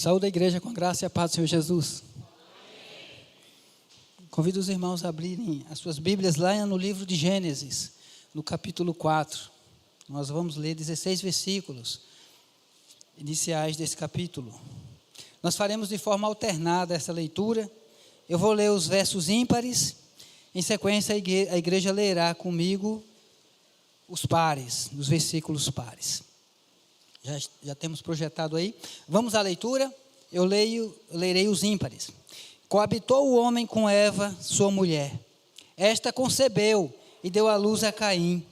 Saúde a igreja com a graça e a paz do Senhor Jesus. Convido os irmãos a abrirem as suas Bíblias lá no livro de Gênesis, no capítulo 4. Nós vamos ler 16 versículos iniciais desse capítulo. Nós faremos de forma alternada essa leitura. Eu vou ler os versos ímpares, em sequência a igreja lerá comigo os pares, os versículos pares. Já temos projetado aí. Vamos à leitura. Eu lerei os ímpares. Coabitou o homem com Eva, sua mulher. Esta concebeu e deu à luz a Caim.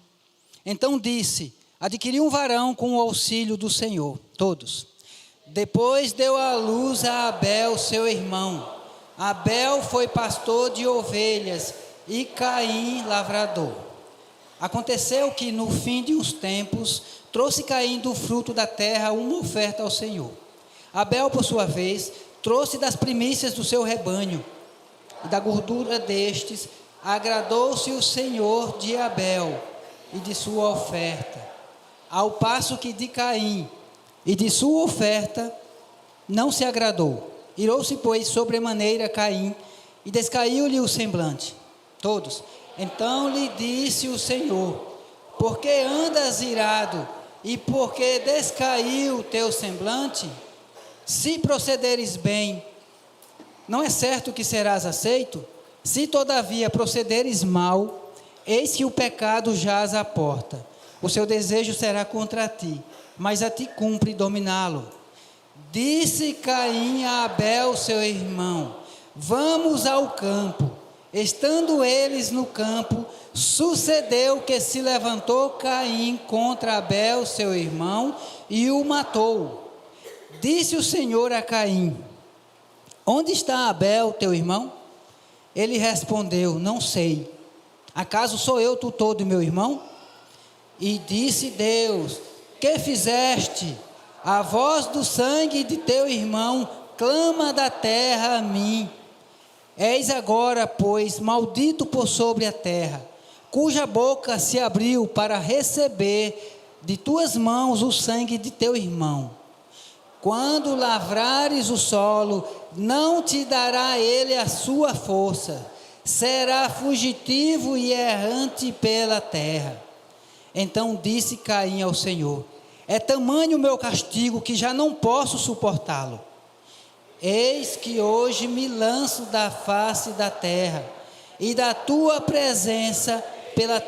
Então disse: adquiri um varão com o auxílio do Senhor. Todos. Depois deu à luz a Abel, seu irmão. Abel foi pastor de ovelhas e Caim lavrador. Aconteceu que no fim de uns tempos trouxe Caim do fruto da terra uma oferta ao Senhor. Abel, por sua vez, trouxe das primícias do seu rebanho, e da gordura destes agradou-se o Senhor de Abel e de sua oferta, ao passo que de Caim e de sua oferta não se agradou. Irou-se, pois, sobremaneira Caim, e descaiu-lhe o semblante. Todos. Então lhe disse o Senhor: por que andas irado, e por que descaiu o teu semblante? Se procederes bem, não é certo que serás aceito? Se todavia procederes mal, eis que o pecado jaz à porta. O seu desejo será contra ti, mas a ti cumpre dominá-lo. Disse Caim a Abel, seu irmão: vamos ao campo. Estando eles no campo, sucedeu que se levantou Caim contra Abel, seu irmão, e o matou. Disse o Senhor a Caim: onde está Abel, teu irmão? Ele respondeu: não sei. Acaso sou eu tutor de meu irmão? E disse Deus: que fizeste? A voz do sangue de teu irmão clama da terra a mim. És agora, pois, maldito por sobre a terra, cuja boca se abriu para receber de tuas mãos o sangue de teu irmão. Quando lavrares o solo, não te dará ele a sua força, será fugitivo e errante pela terra. Então disse Caim ao Senhor: é tamanho o meu castigo que já não posso suportá-lo. Eis que hoje me lanço da face da terra, e da tua presença pela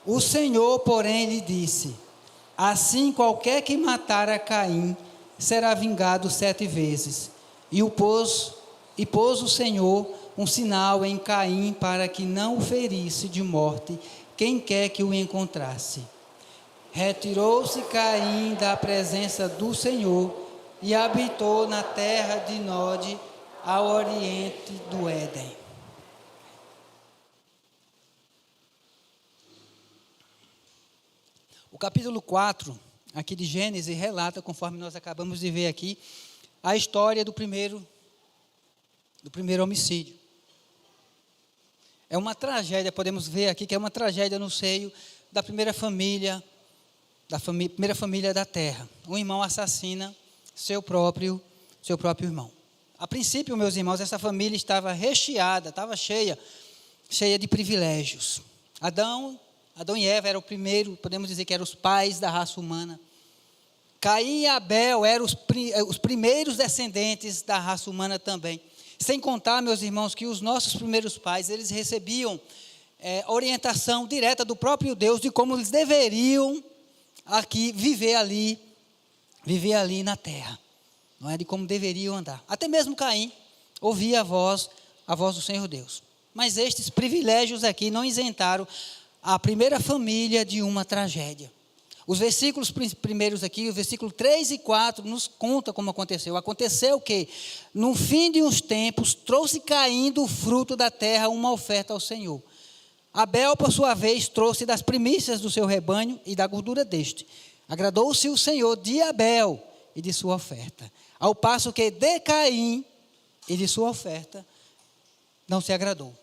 O Senhor, porém, lhe disse: assim qualquer que matar a Caim será vingado 7 vezes. E pôs o Senhor um sinal em Caim para que não o ferisse de morte quem quer que o encontrasse. Retirou-se Caim da presença do Senhor e habitou na terra de Nod, ao oriente do Éden. O capítulo 4, aqui de Gênesis, relata, conforme nós acabamos de ver aqui, a história do primeiro homicídio. É uma tragédia, podemos ver aqui que é uma tragédia no seio da primeira família, primeira família da terra. Um irmão assassina seu próprio irmão. A princípio, meus irmãos, essa família estava recheada, estava cheia de privilégios. Adão e Eva eram o primeiro, podemos dizer que eram os pais da raça humana. Caim e Abel eram os primeiros descendentes da raça humana também. Sem contar, meus irmãos, que os nossos primeiros pais, eles recebiam orientação direta do próprio Deus de como eles deveriam viver ali na terra. Não é? De como deveriam andar. Até mesmo Caim ouvia a voz do Senhor Deus. Mas estes privilégios aqui não isentaram a primeira família de uma tragédia. Os versículos primeiros aqui, o versículo 3 e 4, nos conta como aconteceu. Aconteceu que, no fim de uns tempos, trouxe Caim do fruto da terra uma oferta ao Senhor. Abel, por sua vez, trouxe das primícias do seu rebanho e da gordura deste. Agradou-se o Senhor de Abel e de sua oferta, ao passo que de Caim e de sua oferta não se agradou.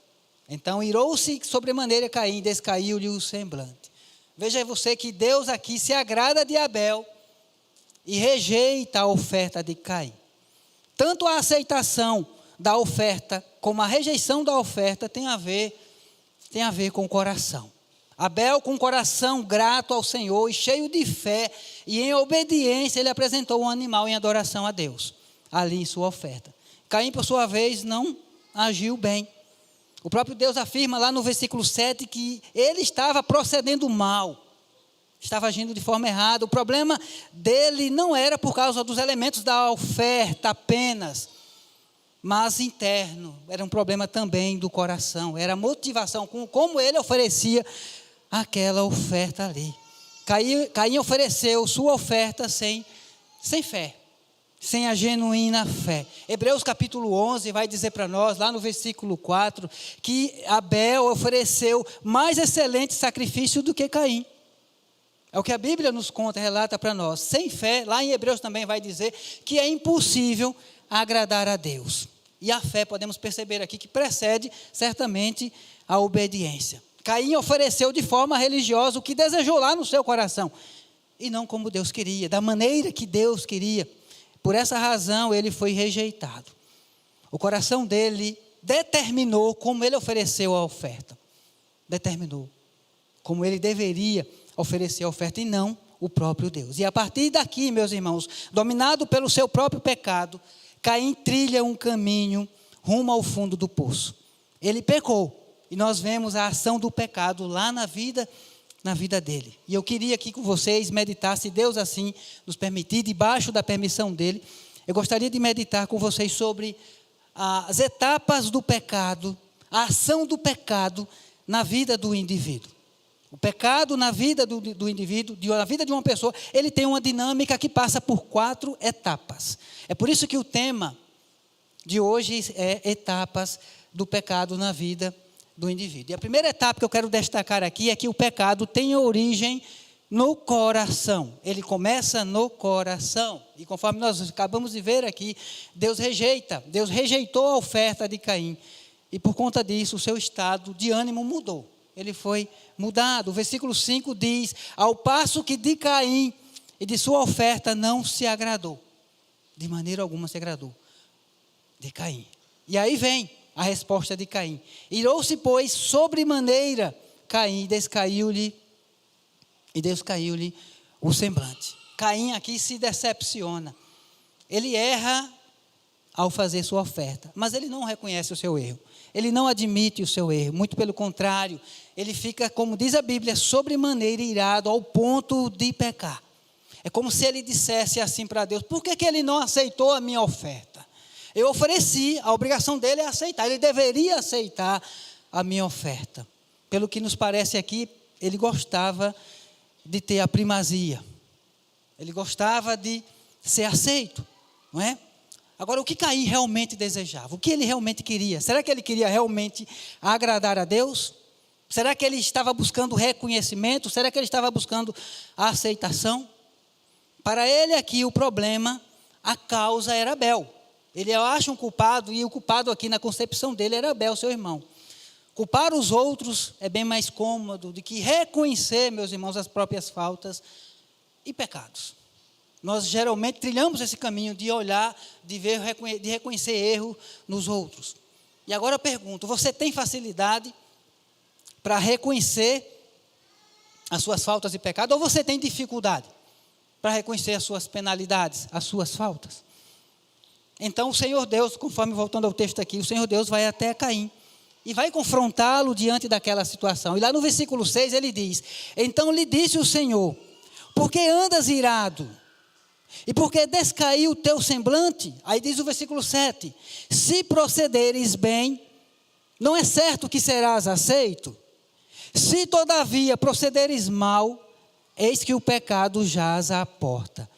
Então irou-se sobremaneira Caim, descaiu-lhe o semblante. Veja você que Deus aqui se agrada de Abel e rejeita a oferta de Caim. Tanto a aceitação da oferta como a rejeição da oferta tem a ver com o coração. Abel, com o coração grato ao Senhor e cheio de fé e em obediência, ele apresentou um animal em adoração a Deus, ali em sua oferta. Caim, por sua vez, não agiu bem. O próprio Deus afirma lá no versículo 7 que ele estava procedendo mal, estava agindo de forma errada. O problema dele não era por causa dos elementos da oferta apenas, mas interno, era um problema também do coração, era a motivação, como ele oferecia aquela oferta ali. Caim ofereceu sua oferta sem fé, sem a genuína fé. Hebreus capítulo 11 vai dizer para nós, lá no versículo 4, que Abel ofereceu mais excelente sacrifício do que Caim. É o que a Bíblia nos conta, relata para nós. Sem fé, lá em Hebreus também vai dizer que é impossível agradar a Deus. E a fé, podemos perceber aqui, que precede certamente a obediência. Caim ofereceu de forma religiosa o que desejou lá no seu coração, e não como Deus queria, da maneira que Deus queria. Por essa razão ele foi rejeitado. O coração dele determinou como ele ofereceu a oferta. Determinou como ele deveria oferecer a oferta e não o próprio Deus. E a partir daqui, meus irmãos, dominado pelo seu próprio pecado, Caim trilha um caminho rumo ao fundo do poço. Ele pecou. E nós vemos a ação do pecado lá na vida dele. E eu queria aqui com vocês meditar, se Deus assim nos permitir, debaixo da permissão dele, eu gostaria de meditar com vocês sobre as etapas do pecado, a ação do pecado na vida do indivíduo. O pecado na vida do indivíduo, na vida de uma pessoa, ele tem uma dinâmica que passa por 4 etapas. É por isso que o tema de hoje é etapas do pecado na vida do indivíduo. E a primeira etapa que eu quero destacar aqui é que o pecado tem origem no coração. Ele começa no coração. E conforme nós acabamos de ver aqui, Deus rejeitou a oferta de Caim. E por conta disso, o seu estado de ânimo mudou. Ele foi mudado. O versículo 5 diz: ao passo que de Caim e de sua oferta não se agradou. De maneira alguma se agradou de Caim. E aí vem a resposta de Caim. Irou-se, pois, sobremaneira Caim, e descaiu-lhe o semblante. Caim aqui se decepciona. Ele erra ao fazer sua oferta, mas ele não reconhece o seu erro. Ele não admite o seu erro, muito pelo contrário, ele fica, como diz a Bíblia, sobremaneira irado ao ponto de pecar. É como se ele dissesse assim para Deus: por que ele não aceitou a minha oferta? Eu ofereci, a obrigação dele é aceitar, ele deveria aceitar a minha oferta. Pelo que nos parece aqui, ele gostava de ter a primazia, ele gostava de ser aceito, não é? Agora, o que Caim realmente desejava? O que ele realmente queria? Será que ele queria realmente agradar a Deus? Será que ele estava buscando reconhecimento? Será que ele estava buscando a aceitação? Para ele aqui o problema, a causa era Abel. Ele acha um culpado, e o culpado aqui na concepção dele era Abel, seu irmão. Culpar os outros é bem mais cômodo do que reconhecer, meus irmãos, as próprias faltas e pecados. Nós geralmente trilhamos esse caminho de olhar, de ver, de reconhecer erro nos outros. E agora eu pergunto: você tem facilidade para reconhecer as suas faltas e pecados, ou você tem dificuldade para reconhecer as suas penalidades, as suas faltas? Então o Senhor Deus, conforme voltando ao texto aqui, o Senhor Deus vai até Caim e vai confrontá-lo diante daquela situação. E lá no versículo 6 ele diz: então lhe disse o Senhor: por que andas irado? E por que descaiu o teu semblante? Aí diz o versículo 7: se procederes bem, não é certo que serás aceito? Se todavia procederes mal, eis que o pecado jaz à porta.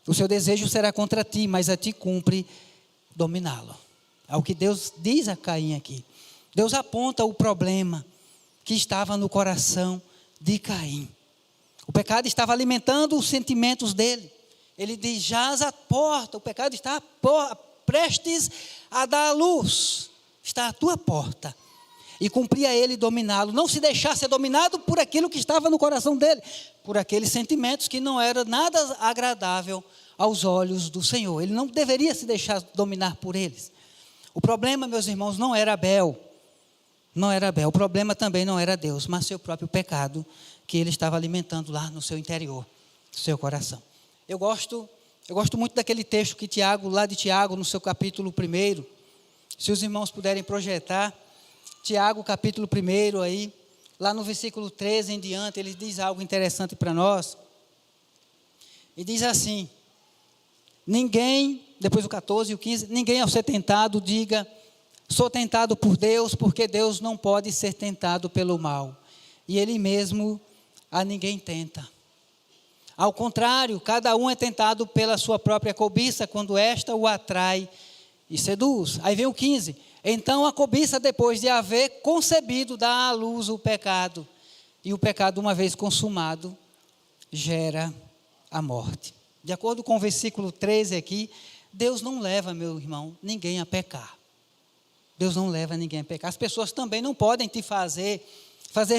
O seu desejo será contra ti, mas a ti cumpre dominá-lo. É o que Deus diz a Caim aqui. Deus aponta o problema que estava no coração de Caim. O pecado estava alimentando os sentimentos dele. Ele diz: jaz à porta, o pecado está prestes a dar a luz. Está à tua porta. e cumpria ele dominá-lo. Não se deixar ser dominado por aquilo que estava no coração dele, por aqueles sentimentos que não eram nada agradável aos olhos do Senhor. Ele não deveria se deixar dominar por eles. O problema, meus irmãos, não era Abel. Não era Abel. O problema também não era Deus, mas seu próprio pecado que ele estava alimentando lá no seu interior, no seu coração. Eu gosto muito daquele texto que Tiago, lá de Tiago, no seu capítulo 1, se os irmãos puderem projetar, Tiago, capítulo 1, aí, lá no versículo 13 em diante, ele diz algo interessante para nós. E diz assim: ninguém, depois do 14 e o 15, ninguém ao ser tentado diga, sou tentado por Deus, porque Deus não pode ser tentado pelo mal. E Ele mesmo a ninguém tenta. Ao contrário, cada um é tentado pela sua própria cobiça, quando esta o atrai e seduz. Aí vem o 15. Então a cobiça, depois de haver concebido, dá à luz o pecado. E o pecado, uma vez consumado, gera a morte. De acordo com o versículo 13 aqui, Deus não leva, meu irmão, ninguém a pecar. Deus não leva ninguém a pecar. As pessoas também não podem te fazer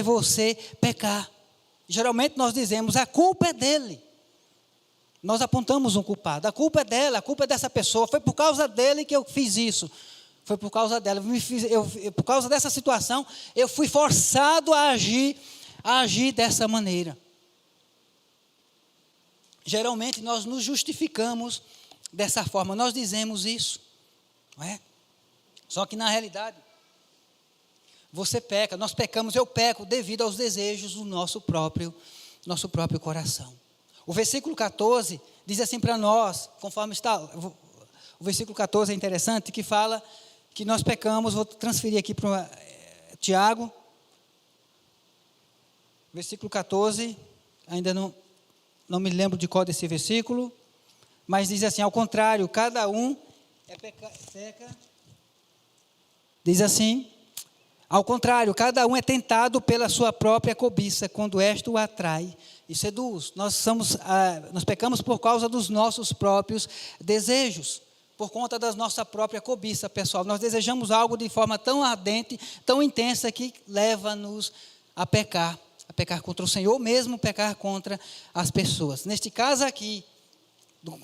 você pecar. Geralmente nós dizemos, a culpa é dele. Nós apontamos um culpado. A culpa é dela, a culpa é dessa pessoa. Foi por causa dele que eu fiz isso. Foi por causa dela. Por causa dessa situação, eu fui forçado a agir dessa maneira. Geralmente nós nos justificamos dessa forma. Nós dizemos isso, não é? Só que na realidade, você peca, nós pecamos, eu peco devido aos desejos do nosso próprio coração. O versículo 14 diz assim para nós, conforme está, o versículo 14 é interessante, que fala que nós pecamos. Vou transferir aqui para Tiago, versículo 14, ainda não me lembro de qual desse versículo, mas diz assim, ao contrário, cada um peca. Diz assim, ao contrário, cada um é tentado pela sua própria cobiça, quando esta o atrai e seduz. Nós pecamos por causa dos nossos próprios desejos, por conta da nossa própria cobiça, pessoal. Nós desejamos algo de forma tão ardente, tão intensa, que leva-nos a pecar contra o Senhor, ou mesmo pecar contra as pessoas. Neste caso aqui,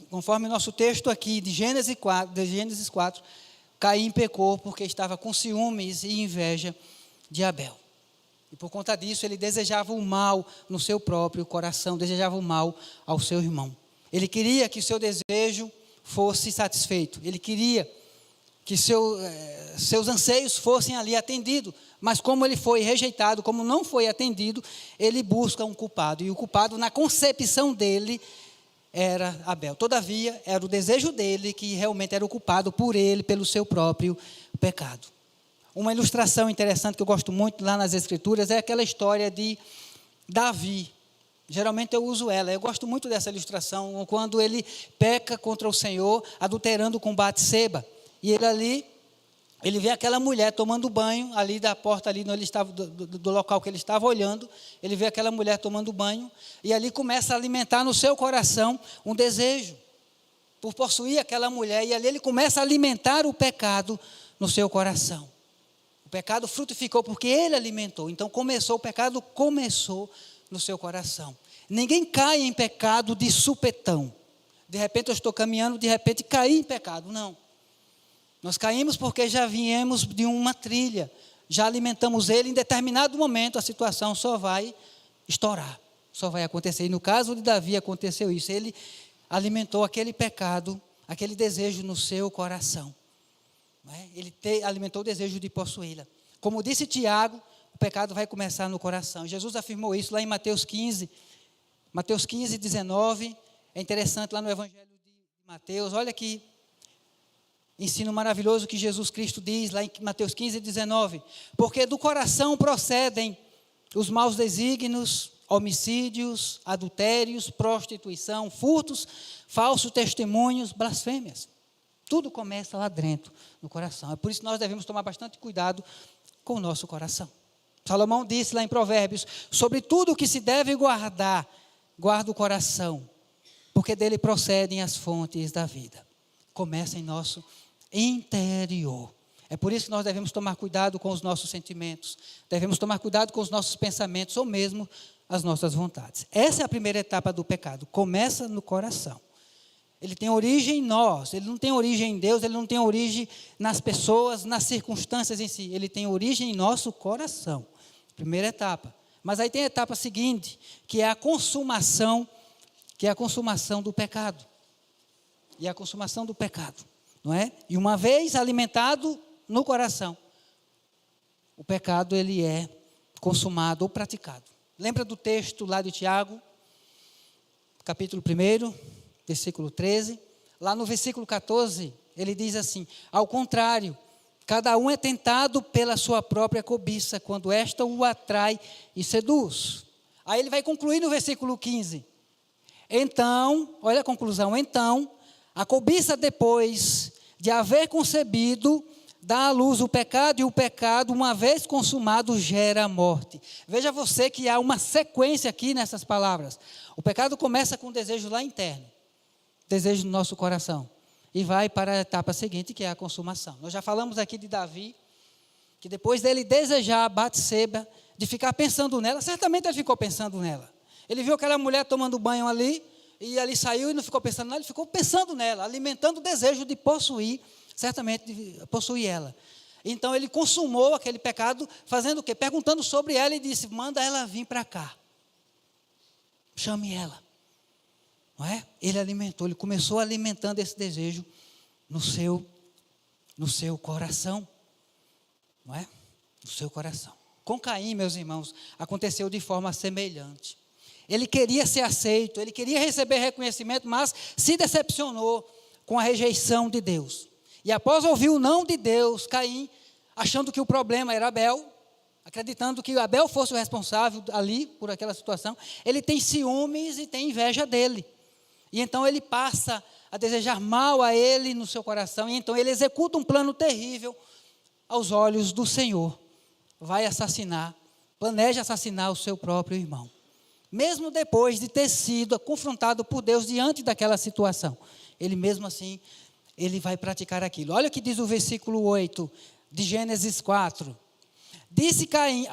conforme o nosso texto aqui de Gênesis 4, Caim pecou porque estava com ciúmes e inveja de Abel. E por conta disso, ele desejava o mal no seu próprio coração, desejava o mal ao seu irmão. Ele queria que o seu desejo fosse satisfeito. Ele queria que seus anseios fossem ali atendidos. Mas como ele foi rejeitado, como não foi atendido, ele busca um culpado. E o culpado, na concepção dele, era Abel. Todavia, era o desejo dele que realmente era o culpado por ele, pelo seu próprio pecado. Uma ilustração interessante que eu gosto muito lá nas Escrituras é aquela história de Davi. Geralmente eu uso ela. Eu gosto muito dessa ilustração, quando ele peca contra o Senhor, adulterando com Batseba. E ele vê aquela mulher tomando banho ali da porta, ali onde ele estava, do local que ele estava olhando. Ele vê aquela mulher tomando banho, e ali começa a alimentar no seu coração um desejo por possuir aquela mulher, e ali ele começa a alimentar o pecado no seu coração. O pecado frutificou porque ele alimentou. Então o pecado começou no seu coração. Ninguém cai em pecado de supetão. De repente eu estou caminhando, de repente caí em pecado. Não. Nós caímos porque já viemos de uma trilha, já alimentamos ele, em determinado momento a situação só vai estourar, só vai acontecer. E no caso de Davi aconteceu isso, ele alimentou aquele pecado, aquele desejo no seu coração. Não é? Ele alimentou o desejo de possuí-la. Como disse Tiago, o pecado vai começar no coração. Jesus afirmou isso lá em Mateus 15, 19, é interessante lá no Evangelho de Mateus, olha que ensino maravilhoso que Jesus Cristo diz lá em Mateus 15, 19. Porque do coração procedem os maus desígnios, homicídios, adultérios, prostituição, furtos, falsos testemunhos, blasfêmias. Tudo começa lá dentro, no coração. É por isso que nós devemos tomar bastante cuidado com o nosso coração. Salomão disse lá em Provérbios, sobre tudo o que se deve guardar, guarda o coração, porque dele procedem as fontes da vida. Começa em nosso interior. É por isso que nós devemos tomar cuidado com os nossos sentimentos, devemos tomar cuidado com os nossos pensamentos, ou mesmo as nossas vontades. Essa é a primeira etapa do pecado, começa no coração. Ele tem origem em nós, ele não tem origem em Deus, ele não tem origem nas pessoas, nas circunstâncias em si, ele tem origem em nosso coração. Primeira etapa. Mas aí tem a etapa seguinte, que é a consumação do pecado. E a consumação do pecado, não é? E uma vez alimentado no coração, o pecado ele é consumado ou praticado. Lembra do texto lá de Tiago, capítulo 1, versículo 13? Lá no versículo 14, ele diz assim: ao contrário, cada um é tentado pela sua própria cobiça, quando esta o atrai e seduz. Aí ele vai concluir no versículo 15. Então, olha a conclusão, então, a cobiça depois de haver concebido, dá à luz o pecado, e o pecado, uma vez consumado, gera a morte. Veja você que há uma sequência aqui nessas palavras. O pecado começa com o desejo lá interno, desejo no nosso coração, e vai para a etapa seguinte, que é a consumação. Nós já falamos aqui de Davi, que depois dele desejar Batseba, de ficar pensando nela, certamente ele ficou pensando nela. Ele viu aquela mulher tomando banho ali, e ali saiu e não ficou pensando nela, ele ficou pensando nela, alimentando o desejo de possuir, certamente de possuir ela. Então ele consumou aquele pecado, fazendo o quê? Perguntando sobre ela e disse: manda ela vir para cá, chame ela. Não é? Ele alimentou, ele começou alimentando esse desejo no seu coração, não é? No seu coração. Com Caim, meus irmãos, aconteceu de forma semelhante. Ele queria ser aceito, ele queria receber reconhecimento, mas se decepcionou com a rejeição de Deus. E após ouvir o não de Deus, Caim, achando que o problema era Abel, acreditando que Abel fosse o responsável ali por aquela situação, ele tem ciúmes e tem inveja dele. E então ele passa a desejar mal a ele no seu coração, e então ele executa um plano terrível aos olhos do Senhor. Vai assassinar, planeja assassinar o seu próprio irmão. Mesmo depois de ter sido confrontado por Deus diante daquela situação, ele mesmo assim, ele vai praticar aquilo. Olha o que diz o versículo 8 de Gênesis 4. Disse Caim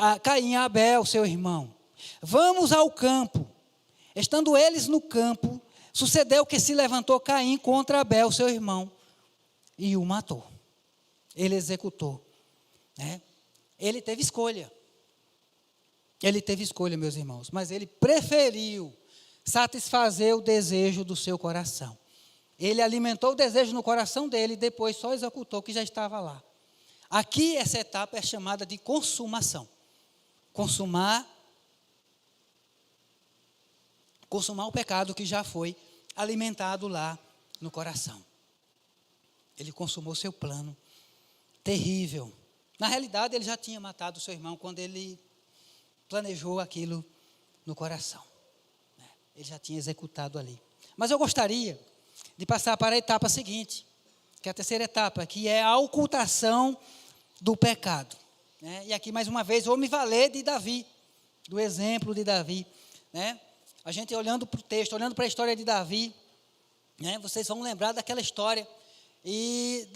a Abel, seu irmão: vamos ao campo. Estando eles no campo, sucedeu que se levantou Caim contra Abel, seu irmão, e o matou. Ele executou, né? Ele teve escolha. Ele teve escolha, meus irmãos, mas ele preferiu satisfazer o desejo do seu coração. Ele alimentou o desejo no coração dele e depois só executou o que já estava lá. Aqui essa etapa é chamada de consumação. Consumar o pecado que já foi alimentado lá no coração. Ele consumou seu plano terrível. Na realidade, ele já tinha matado o seu irmão quando ele planejou aquilo no coração. Ele já tinha executado ali. Mas eu gostaria de passar para a etapa seguinte, que é a terceira etapa, que é a ocultação do pecado. E aqui, mais uma vez, vou me valer de Davi, do exemplo de Davi. A gente olhando para o texto, olhando para a história de Davi, vocês vão lembrar daquela história e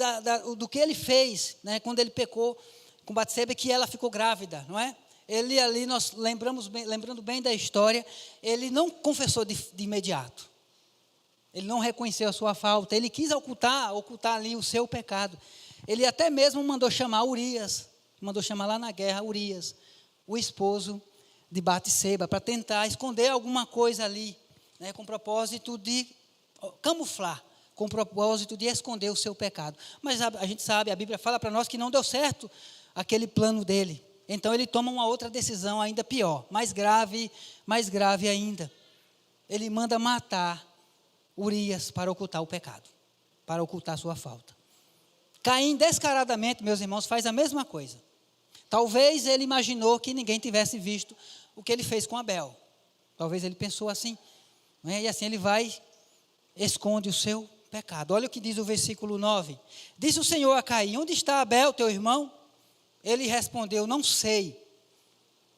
do que ele fez, quando ele pecou com Batseba, que ela ficou grávida, não é? Ele ali, nós lembrando bem da história, ele não confessou de imediato. Ele não reconheceu a sua falta, ele quis ocultar ali o seu pecado. Ele até mesmo mandou chamar Urias, mandou chamar lá na guerra Urias, o esposo de Batseba, para tentar esconder alguma coisa ali, com o propósito de camuflar, com o propósito de esconder o seu pecado. Mas a gente sabe, a Bíblia fala para nós que não deu certo aquele plano dele. Então ele toma uma outra decisão ainda pior, mais grave ainda. Ele manda matar Urias para ocultar o pecado, para ocultar a sua falta. Caim descaradamente, meus irmãos, faz a mesma coisa. Talvez ele imaginou que ninguém tivesse visto o que ele fez com Abel. Talvez ele pensou assim, e assim ele vai, esconde o seu pecado. Olha o que diz o versículo 9. Disse o Senhor a Caim: onde está Abel, teu irmão? Ele respondeu: não sei.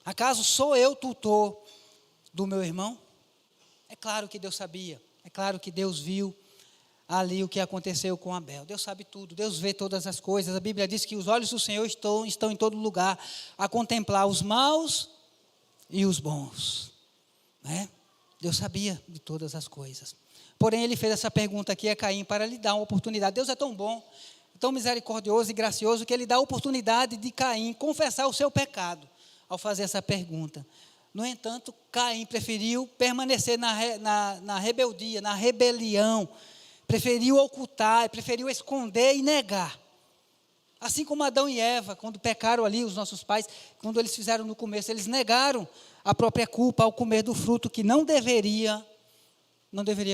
Acaso sou eu tutor do meu irmão? É claro que Deus sabia. É claro que Deus viu ali o que aconteceu com Abel. Deus sabe tudo, Deus vê todas as coisas. A Bíblia diz que os olhos do Senhor estão em todo lugar, a contemplar os maus e os bons. Né? Deus sabia de todas as coisas. Porém, ele fez essa pergunta aqui a Caim para lhe dar uma oportunidade. Deus é tão bom, tão misericordioso e gracioso, que ele dá a oportunidade de Caim confessar o seu pecado ao fazer essa pergunta. No entanto, Caim preferiu permanecer na rebeldia, na rebelião, preferiu ocultar, preferiu esconder e negar. Assim como Adão e Eva, quando pecaram ali, os nossos pais, quando eles fizeram no começo, eles negaram a própria culpa ao comer do fruto que não deveria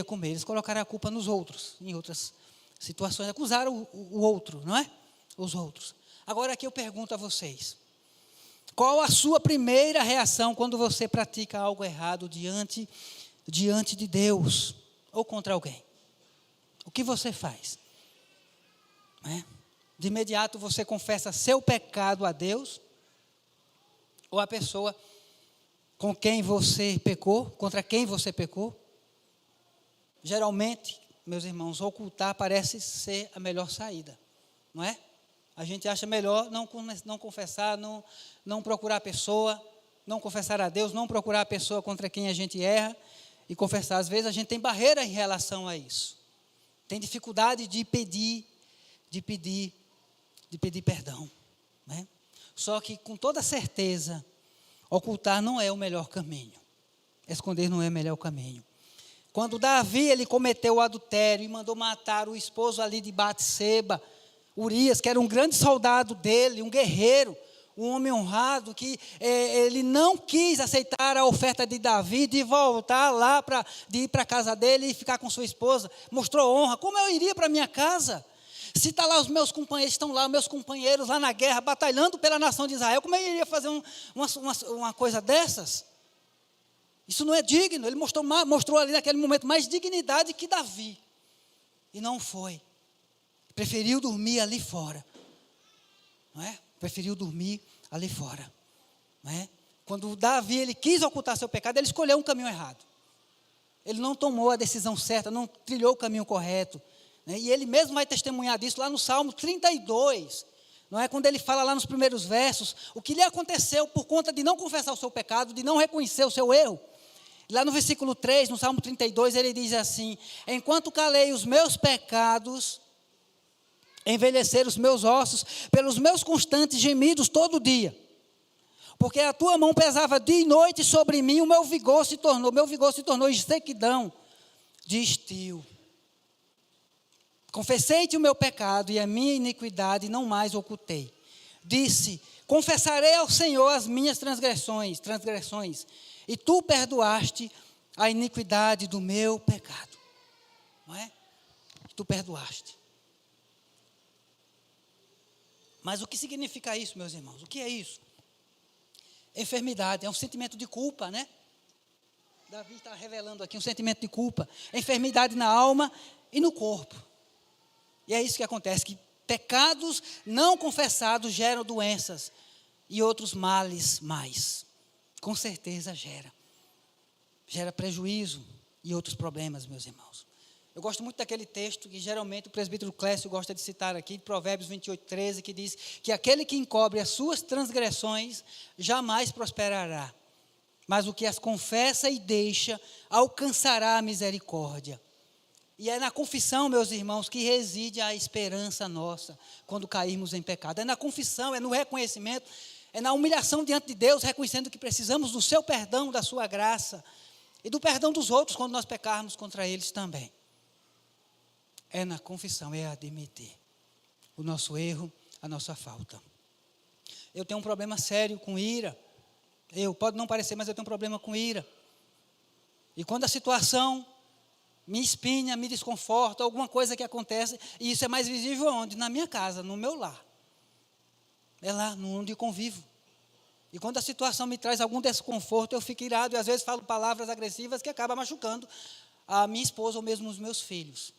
comer. Eles colocaram a culpa nos outros, em outras situações, acusaram o outro, não é? Os outros. Agora aqui eu pergunto a vocês, qual a sua primeira reação quando você pratica algo errado diante de Deus ou contra alguém? O que você faz? Não é? De imediato você confessa seu pecado a Deus? Ou a pessoa com quem você pecou, contra quem você pecou? Geralmente, meus irmãos, ocultar parece ser a melhor saída, não é? A gente acha melhor não confessar, não procurar a pessoa, não confessar a Deus, não procurar a pessoa contra quem a gente erra e confessar. Às vezes a gente tem barreira em relação a isso. Tem dificuldade de pedir perdão. Né? Só que com toda certeza, ocultar não é o melhor caminho. Esconder não é o melhor caminho. Quando Davi ele cometeu o adultério e mandou matar o esposo ali de Batseba, Urias, que era um grande soldado dele, um guerreiro, um homem honrado, que ele não quis aceitar a oferta de Davi, de voltar lá, de ir para a casa dele e ficar com sua esposa, mostrou honra. Como eu iria para a minha casa? Se está lá os meus companheiros, estão lá, meus companheiros lá na guerra, batalhando pela nação de Israel, como eu iria fazer uma coisa dessas? Isso não é digno. Ele mostrou ali naquele momento mais dignidade que Davi. E não foi. Preferiu dormir ali fora. Não é? Preferiu dormir ali fora. Não é? Quando Davi ele quis ocultar seu pecado, ele escolheu um caminho errado. Ele não tomou a decisão certa, não trilhou o caminho correto. Né? E ele mesmo vai testemunhar disso lá no Salmo 32. Não é? Quando ele fala lá nos primeiros versos, o que lhe aconteceu por conta de não confessar o seu pecado, de não reconhecer o seu erro. Lá no versículo 3, no Salmo 32, ele diz assim: enquanto calei os meus pecados, envelheceram os meus ossos, pelos meus constantes gemidos todo dia. Porque a tua mão pesava dia e noite sobre mim, o meu vigor se tornou sequidão de estio. Confessei-te o meu pecado e a minha iniquidade não mais ocultei. Disse: confessarei ao Senhor as minhas transgressões, e tu perdoaste a iniquidade do meu pecado. Não é? Tu perdoaste. Mas o que significa isso, meus irmãos? O que é isso? Enfermidade, é um sentimento de culpa, né? Davi está revelando aqui um sentimento de culpa. Enfermidade na alma e no corpo. E é isso que acontece, que pecados não confessados geram doenças e outros males mais. Com certeza gera. Gera prejuízo e outros problemas, meus irmãos. Eu gosto muito daquele texto que geralmente o presbítero Clécio gosta de citar aqui, de Provérbios 28:13, que diz que aquele que encobre as suas transgressões jamais prosperará, mas o que as confessa e deixa alcançará a misericórdia. E é na confissão, meus irmãos, que reside a esperança nossa quando cairmos em pecado. É na confissão, é no reconhecimento, é na humilhação diante de Deus, reconhecendo que precisamos do seu perdão, da sua graça e do perdão dos outros quando nós pecarmos contra eles também. É na confissão, é admitir o nosso erro, a nossa falta. Eu tenho um problema sério com ira. Pode não parecer, mas eu tenho um problema com ira. E quando a situação me espinha, me desconforta, alguma coisa que acontece, e isso é mais visível onde? Na minha casa, no meu lar. É lá, onde convivo. E quando a situação me traz algum desconforto, eu fico irado e às vezes falo palavras agressivas que acabam machucando a minha esposa ou mesmo os meus filhos.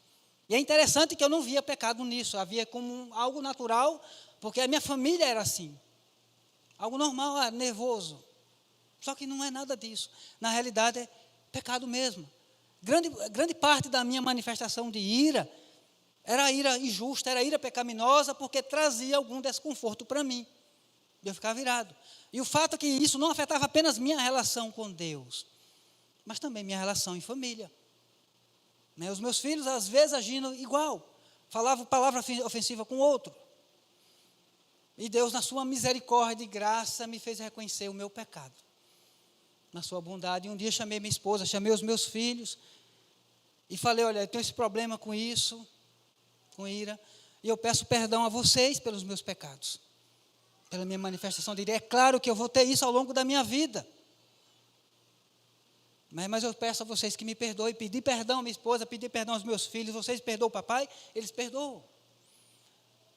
E é interessante que eu não via pecado nisso, havia como algo natural, porque a minha família era assim. Algo normal, nervoso. Só que não é nada disso. Na realidade é pecado mesmo. Grande parte da minha manifestação de ira Era ira injusta, era ira pecaminosa, porque trazia algum desconforto para mim. Eu ficava irado. E o fato é que isso não afetava apenas minha relação com Deus, mas também minha relação em família. Os meus filhos, às vezes, agindo igual. Falavam palavra ofensiva com o outro. E Deus, na sua misericórdia e graça, me fez reconhecer o meu pecado. Na sua bondade. E um dia chamei minha esposa, chamei os meus filhos. E falei, olha, eu tenho esse problema com isso, com ira. E eu peço perdão a vocês pelos meus pecados. Pela minha manifestação de ira. É claro que eu vou ter isso ao longo da minha vida. Mas eu peço a vocês que me perdoem. Pedi perdão à minha esposa, pedi perdão aos meus filhos. Vocês perdoam o papai? Eles perdoam.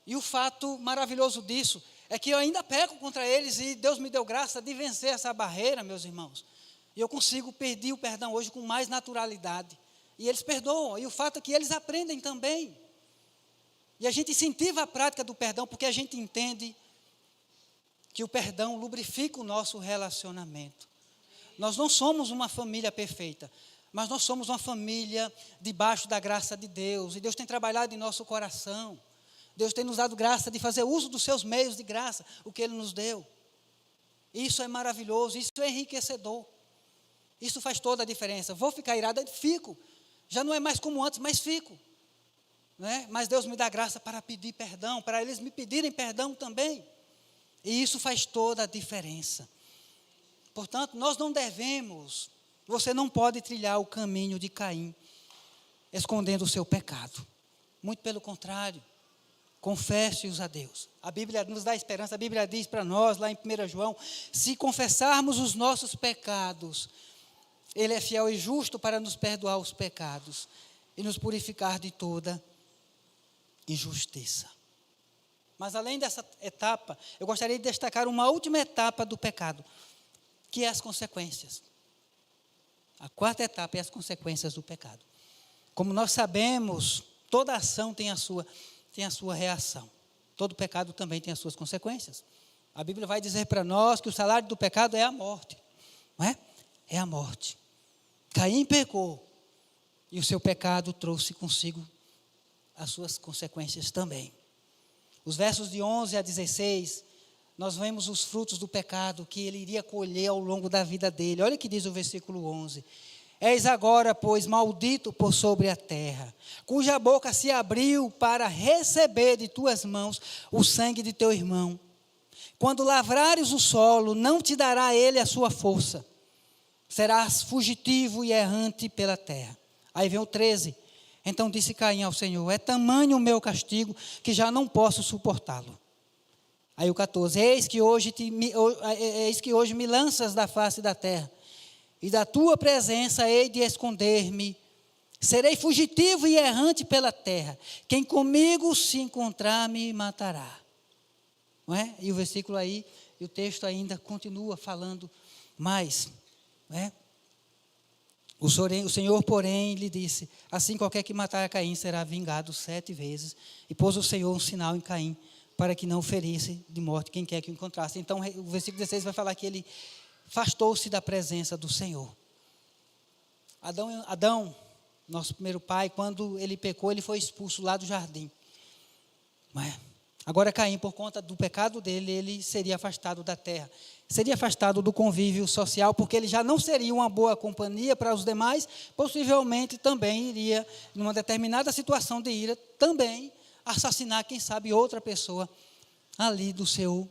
E o fato maravilhoso disso é que eu ainda peco contra eles e Deus me deu graça de vencer essa barreira, meus irmãos. E eu consigo pedir o perdão hoje com mais naturalidade. E eles perdoam. E o fato é que eles aprendem também. E a gente incentiva a prática do perdão porque a gente entende que o perdão lubrifica o nosso relacionamento. Nós não somos uma família perfeita, mas nós somos uma família debaixo da graça de Deus. E Deus tem trabalhado em nosso coração. Deus tem nos dado graça de fazer uso dos seus meios de graça, o que Ele nos deu. Isso é maravilhoso, isso é enriquecedor. Isso faz toda a diferença. Vou ficar irado? Fico. Já não é mais como antes, mas fico. Mas Deus me dá graça para pedir perdão, para eles me pedirem perdão também. E isso faz toda a diferença. Portanto, nós não devemos, você não pode trilhar o caminho de Caim, escondendo o seu pecado. Muito pelo contrário, confesse-os a Deus. A Bíblia nos dá esperança, a Bíblia diz para nós, lá em 1 João, se confessarmos os nossos pecados, Ele é fiel e justo para nos perdoar os pecados e nos purificar de toda injustiça. Mas além dessa etapa, eu gostaria de destacar uma última etapa do pecado, que é as consequências. A quarta etapa é as consequências do pecado. Como nós sabemos, toda ação tem a sua reação. Todo pecado também tem as suas consequências. A Bíblia vai dizer para nós que o salário do pecado é a morte. Não é? É a morte. Caim pecou e o seu pecado trouxe consigo as suas consequências também. Os versos de 11 a 16, nós vemos os frutos do pecado que ele iria colher ao longo da vida dele. Olha o que diz o versículo 11. És agora, pois, maldito por sobre a terra, cuja boca se abriu para receber de tuas mãos o sangue de teu irmão. Quando lavrares o solo, não te dará ele a sua força. Serás fugitivo e errante pela terra. Aí vem o 13. Então disse Caim ao Senhor, é tamanho o meu castigo que já não posso suportá-lo. Aí o 14, eis que hoje me lanças da face da terra, e da tua presença hei de esconder-me. Serei fugitivo e errante pela terra. Quem comigo se encontrar me matará. Não é? E o versículo aí, e o texto ainda continua falando mais. Não é? O Senhor, porém, lhe disse, assim qualquer que matar a Caim será vingado 7 vezes. E pôs o Senhor um sinal em Caim, para que não ferisse de morte quem quer que o encontrasse. Então, o versículo 16 vai falar que ele afastou-se da presença do Senhor. Adão, nosso primeiro pai, quando ele pecou, ele foi expulso lá do jardim. Não é? Agora Caim, por conta do pecado dele, ele seria afastado da terra. Seria afastado do convívio social, porque ele já não seria uma boa companhia para os demais, possivelmente também iria, numa determinada situação de ira, também assassinar, quem sabe, outra pessoa ali do seu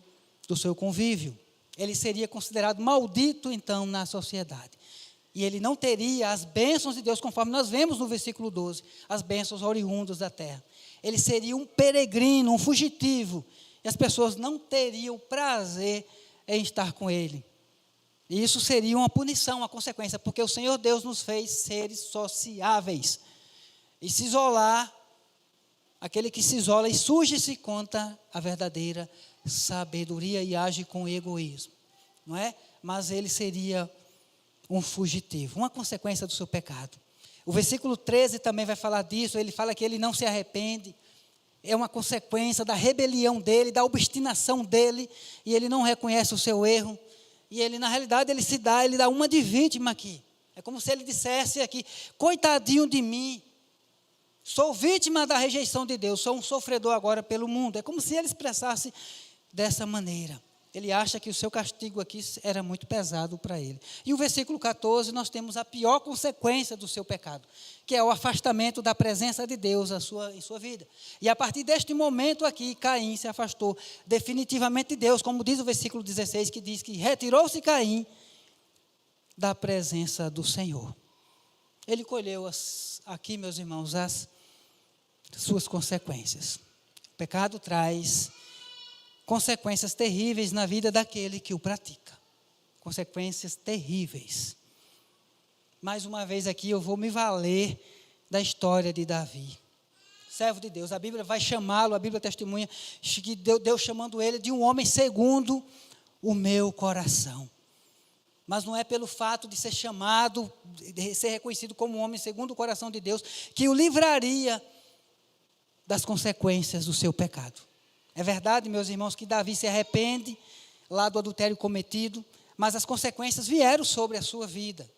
convívio. Ele seria considerado maldito, então, na sociedade. E ele não teria as bênçãos de Deus, conforme nós vemos no versículo 12, as bênçãos oriundas da terra. Ele seria um peregrino, um fugitivo, e as pessoas não teriam prazer em estar com ele. E isso seria uma punição, uma consequência, porque o Senhor Deus nos fez seres sociáveis. E se isolar, aquele que se isola e surge-se contra a verdadeira sabedoria e age com egoísmo, não é? Mas ele seria um fugitivo, uma consequência do seu pecado. O versículo 13 também vai falar disso, ele fala que ele não se arrepende, é uma consequência da rebelião dele, da obstinação dele, e ele não reconhece o seu erro, e ele, na realidade, ele dá uma de vítima aqui. É como se ele dissesse aqui, coitadinho de mim, Sou vítima da rejeição de Deus, sou um sofredor agora pelo mundo. É como se ele expressasse dessa maneira. Ele acha que o seu castigo aqui era muito pesado para ele. E o versículo 14, nós temos a pior consequência do seu pecado, que é o afastamento da presença de Deus em sua vida. E a partir deste momento aqui, Caim se afastou definitivamente de Deus, como diz o versículo 16, que diz que retirou-se Caim da presença do Senhor. Ele colheu aqui, meus irmãos, as suas consequências. O pecado traz consequências terríveis na vida daquele que o pratica. Consequências terríveis. Mais uma vez aqui eu vou me valer da história de Davi. Servo de Deus, a Bíblia vai chamá-lo, a Bíblia testemunha, que Deus chamando ele de um homem segundo o meu coração. Mas não é pelo fato de ser chamado, de ser reconhecido como um homem segundo o coração de Deus, que o livraria das consequências do seu pecado. É verdade, meus irmãos, que Davi se arrepende lá do adultério cometido, mas as consequências vieram sobre a sua vida,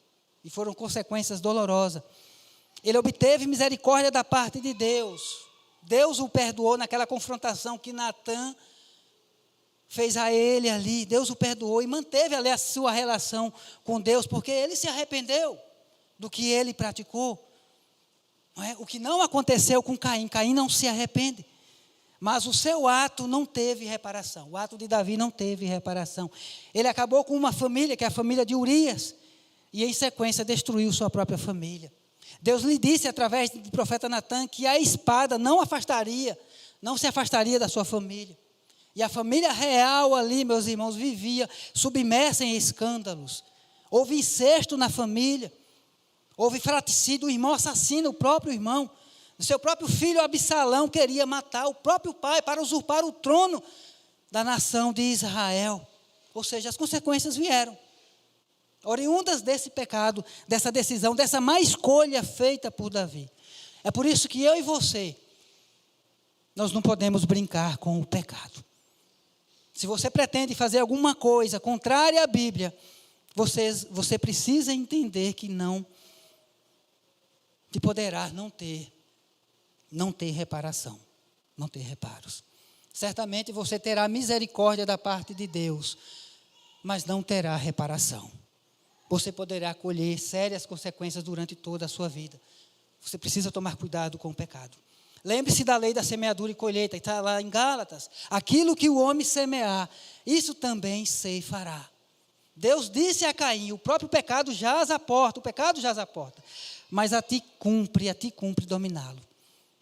e foram consequências dolorosas. Ele obteve misericórdia da parte de Deus. Deus o perdoou naquela confrontação que Natã fez a ele ali. Deus o perdoou e manteve ali a sua relação com Deus, porque ele se arrependeu do que ele praticou. Não é? O que não aconteceu com Caim, Caim não se arrepende. Mas o seu ato não teve reparação. O ato de Davi não teve reparação. Ele acabou com uma família, que é a família de Urias, e em sequência destruiu sua própria família. Deus lhe disse através do profeta Natã que a espada não se afastaria da sua família. E a família real ali, meus irmãos, vivia submersa em escândalos. Houve incesto na família. Houve fratricídio, o irmão assassina o próprio irmão. O seu próprio filho Absalão queria matar o próprio pai para usurpar o trono da nação de Israel. Ou seja, as consequências vieram. Oriundas desse pecado, dessa decisão, dessa má escolha feita por Davi. É por isso que eu e você, nós não podemos brincar com o pecado. Se você pretende fazer alguma coisa contrária à Bíblia, você precisa entender que poderá não ter reparação, não ter reparos. Certamente você terá misericórdia da parte de Deus, mas não terá reparação. Você poderá colher sérias consequências durante toda a sua vida. Você precisa tomar cuidado com o pecado. Lembre-se da lei da semeadura e colheita, está lá em Gálatas. Aquilo que o homem semear, isso também ceifará. Deus disse a Caim, o próprio pecado jaz à porta, mas a ti cumpre dominá-lo.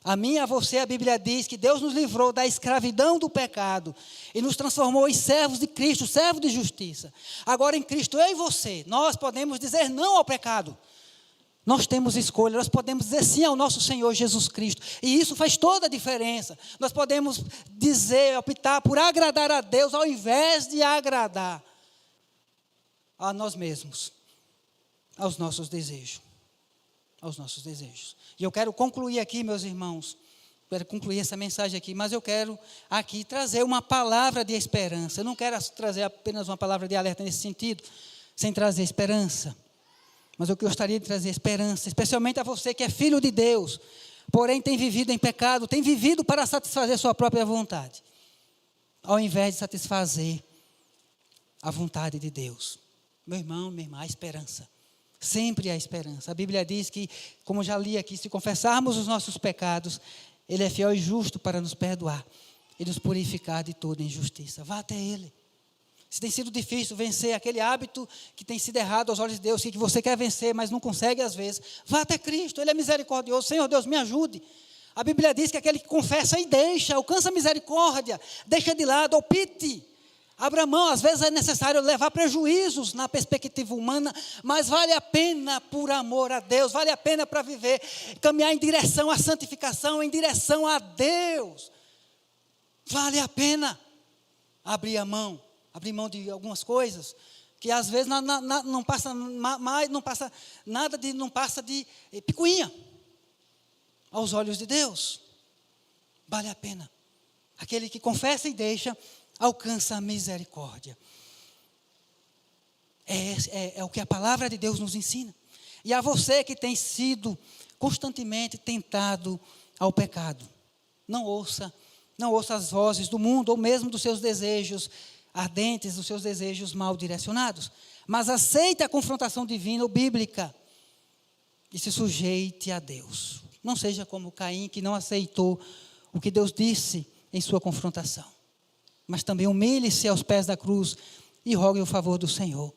A mim e a você, a Bíblia diz que Deus nos livrou da escravidão do pecado e nos transformou em servos de Cristo, servos de justiça. Agora em Cristo, eu e você, nós podemos dizer não ao pecado. Nós temos escolha, nós podemos dizer sim ao nosso Senhor Jesus Cristo. E isso faz toda a diferença. Nós podemos optar por agradar a Deus ao invés de agradar a nós mesmos, aos nossos desejos. E eu quero concluir aqui, meus irmãos, quero concluir essa mensagem aqui, mas eu quero aqui trazer uma palavra de esperança. Eu não quero trazer apenas uma palavra de alerta nesse sentido, sem trazer esperança. Mas eu gostaria de trazer esperança, especialmente a você que é filho de Deus, porém tem vivido em pecado, tem vivido para satisfazer sua própria vontade, ao invés de satisfazer a vontade de Deus. Meu irmão, minha irmã, há esperança. Sempre há esperança. A Bíblia diz que, como já li aqui, se confessarmos os nossos pecados, Ele é fiel e justo para nos perdoar e nos purificar de toda injustiça. Vá até Ele. Se tem sido difícil vencer aquele hábito que tem sido errado aos olhos de Deus, que você quer vencer, mas não consegue às vezes, vá até Cristo. Ele é misericordioso. Senhor Deus, me ajude. A Bíblia diz que aquele que confessa e deixa, alcança misericórdia, deixa de lado, opte. Abra mão, às vezes é necessário levar prejuízos na perspectiva humana, mas vale a pena por amor a Deus, vale a pena para viver, caminhar em direção à santificação, em direção a Deus. Vale a pena abrir mão de algumas coisas, que às vezes não passa de picuinha aos olhos de Deus. Vale a pena. Aquele que confessa e deixa, alcança a misericórdia. É o que a palavra de Deus nos ensina. E a você que tem sido constantemente tentado ao pecado. Não ouça as vozes do mundo, ou mesmo dos seus desejos ardentes, dos seus desejos mal direcionados. Mas aceite a confrontação divina ou bíblica e se sujeite a Deus. Não seja como Caim, que não aceitou o que Deus disse em sua confrontação. Mas também humilhe-se aos pés da cruz e rogue o favor do Senhor.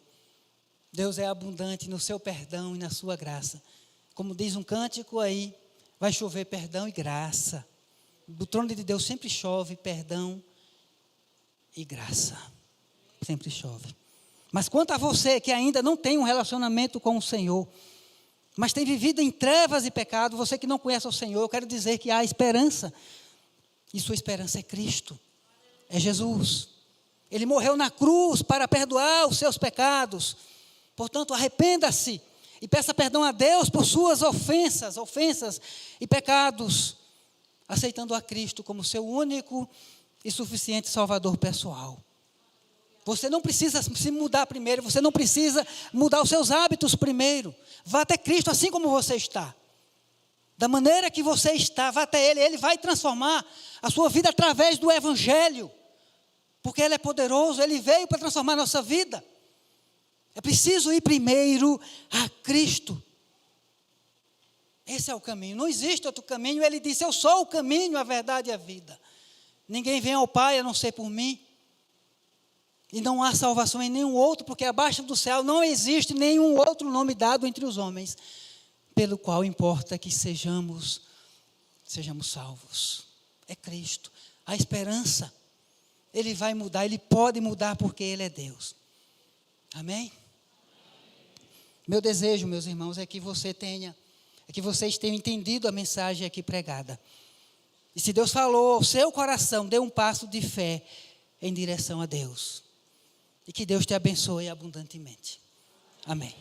Deus é abundante no seu perdão e na sua graça. Como diz um cântico aí, vai chover perdão e graça. Do trono de Deus sempre chove perdão e graça. Sempre chove. Mas quanto a você que ainda não tem um relacionamento com o Senhor, mas tem vivido em trevas e pecado, você que não conhece o Senhor, eu quero dizer que há esperança. E sua esperança é Cristo. É Jesus. Ele morreu na cruz para perdoar os seus pecados. Portanto, arrependa-se e peça perdão a Deus por suas ofensas e pecados, aceitando a Cristo como seu único e suficiente Salvador pessoal. Você não precisa se mudar primeiro, você não precisa mudar os seus hábitos primeiro. Vá até Cristo assim como você está. Da maneira que você está, vá até Ele vai transformar a sua vida através do Evangelho. Porque Ele é poderoso, Ele veio para transformar a nossa vida. É preciso ir primeiro a Cristo. Esse é o caminho, não existe outro caminho. Ele disse, eu sou o caminho, a verdade e a vida. Ninguém vem ao Pai a não ser por mim. E não há salvação em nenhum outro, porque abaixo do céu não existe nenhum outro nome dado entre os homens, pelo qual importa que sejamos salvos. É Cristo, a esperança. Ele vai mudar, Ele pode mudar porque Ele é Deus. Amém? Meu desejo, meus irmãos, é que vocês tenham entendido a mensagem aqui pregada. E se Deus falou ao seu coração, dê um passo de fé em direção a Deus. E que Deus te abençoe abundantemente. Amém.